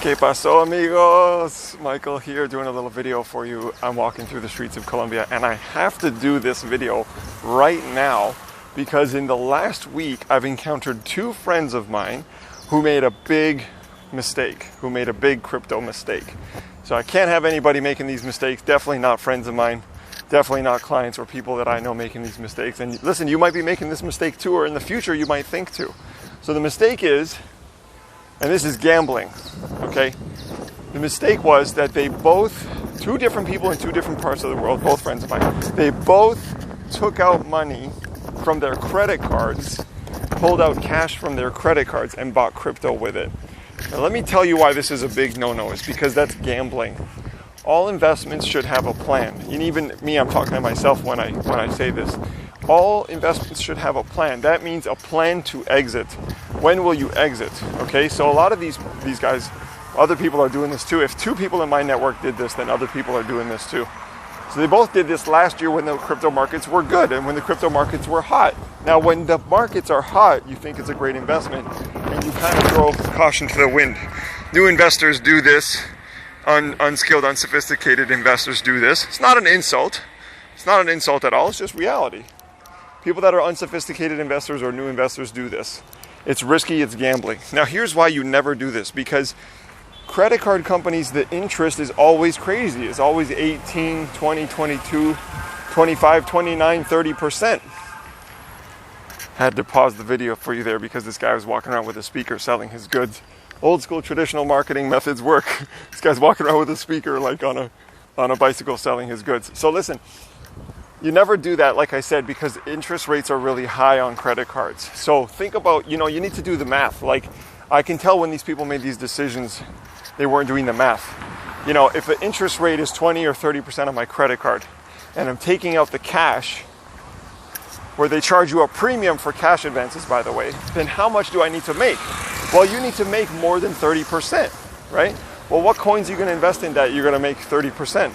¿Qué pasó, amigos? Michael here doing a little video for you. I'm walking through the streets of Colombia and I have to do this video right now because in the last week I've encountered two friends of mine who made a big mistake, who made a big crypto mistake. So I can't have anybody making these mistakes, definitely not friends of mine, definitely not clients or people that I know making these mistakes. And listen, you might be making this mistake too, or in the future you might think to. So the mistake is, and this is gambling, okay? The mistake was that they both, two different people in two different parts of the world, both friends of mine, they both took out money from their credit cards, pulled out cash from their credit cards and bought crypto with it. Now let me tell you why this is a big no-no. It's because that's gambling. All investments should have a plan. And even me, I'm talking to myself when I say this. All investments should have a plan. That means a plan to exit. When will you exit? Okay, so a lot of these guys, other people are doing this too. If two people in my network did this, then other people are doing this too. So they both did this last year when the crypto markets were good and when the crypto markets were hot. Now, when the markets are hot, you think it's a great investment and you kind of throw caution to the wind. New investors do this. Unskilled, unsophisticated investors do this. It's not an insult. It's not an insult at all. It's just reality. People that are unsophisticated investors or new investors do this. It's risky, it's gambling. Now here's why you never do this, because credit card companies, the interest is always crazy. It's always 18, 20, 22, 25, 29, 30%. Had to pause the video for you there because this guy was walking around with a speaker selling his goods. Old school traditional marketing methods work. This guy's walking around with a speaker like on a bicycle selling his goods. So listen, you never do that, like I said, because interest rates are really high on credit cards. So think about, you need to do the math. Like, I can tell when these people made these decisions, they weren't doing the math. If the interest rate is 20 or 30% on my credit card, and I'm taking out the cash, where they charge you a premium for cash advances, by the way, then how much do I need to make? Well, you need to make more than 30%, right? Well, what coins are you going to invest in that you're going to make 30%?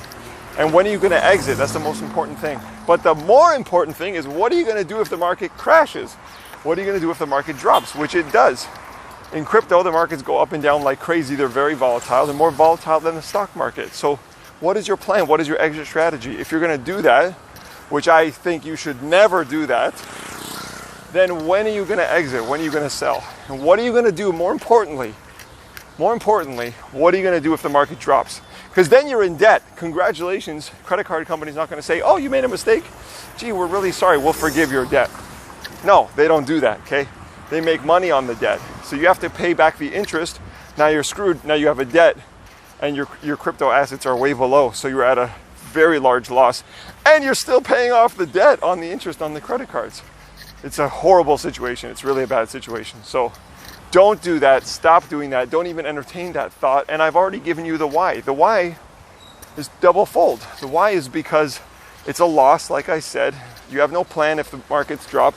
And when are you going to exit? That's the most important thing. But the more important thing is, what are you going to do if the market crashes? What are you going to do if the market drops? Which it does. In crypto, the markets go up and down like crazy. They're very volatile. They're more volatile than the stock market. So what is your plan? What is your exit strategy? If you're going to do that, which I think you should never do that, then when are you going to exit? When are you going to sell? And what are you going to do? More importantly, what are you going to do if the market drops? Because then you're in debt. Congratulations. Credit card company's not going to say, oh, you made a mistake. Gee, we're really sorry. We'll forgive your debt. No, they don't do that, okay? They make money on the debt. So you have to pay back the interest. Now you're screwed. Now you have a debt and your crypto assets are way below. So you're at a very large loss and you're still paying off the debt on the interest on the credit cards. It's a horrible situation. It's really a bad situation. So don't do that. Stop doing that. Don't even entertain that thought. And I've already given you the why. The why is double fold. The why is because it's a loss, like I said. You have no plan if the markets drop.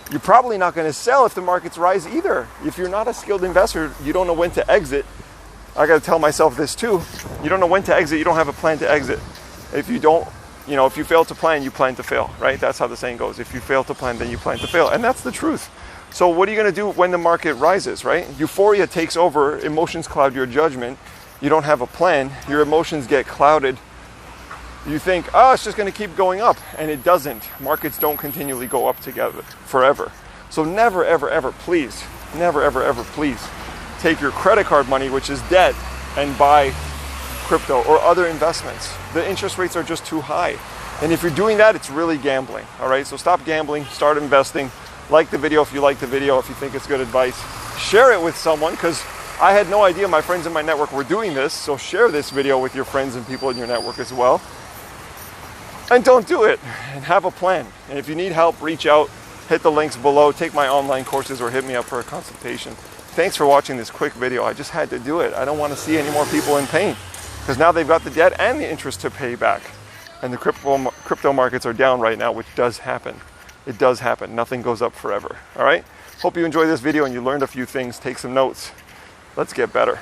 You're probably not going to sell if the markets rise either. If you're not a skilled investor, you don't know when to exit. I got to tell myself this too. You don't know when to exit. You don't have a plan to exit. If you don't, if you fail to plan, you plan to fail, right? That's how the saying goes. If you fail to plan, then you plan to fail. And that's the truth. So what are you going to do when the market rises, right? Euphoria takes over. Emotions cloud your judgment. You don't have a plan. Your emotions get clouded. You think, oh, it's just going to keep going up. And it doesn't. Markets don't continually go up together forever. So never, ever, ever, please, never, ever, ever, please take your credit card money, which is debt, and buy crypto or other investments. The interest rates are just too high. And if you're doing that, it's really gambling. All right, so stop gambling, start investing. Like the video if you like the video, if you think it's good advice. Share it with someone, because I had no idea my friends in my network were doing this. So share this video with your friends and people in your network as well. And don't do it, and have a plan. And if you need help, reach out, hit the links below, take my online courses, or hit me up for a consultation. Thanks for watching this quick video. I just had to do it. I don't want to see any more people in pain, because now they've got the debt and the interest to pay back. And the crypto markets are down right now, which does happen. It does happen. Nothing goes up forever. All right? Hope you enjoyed this video and you learned a few things. Take some notes. Let's get better.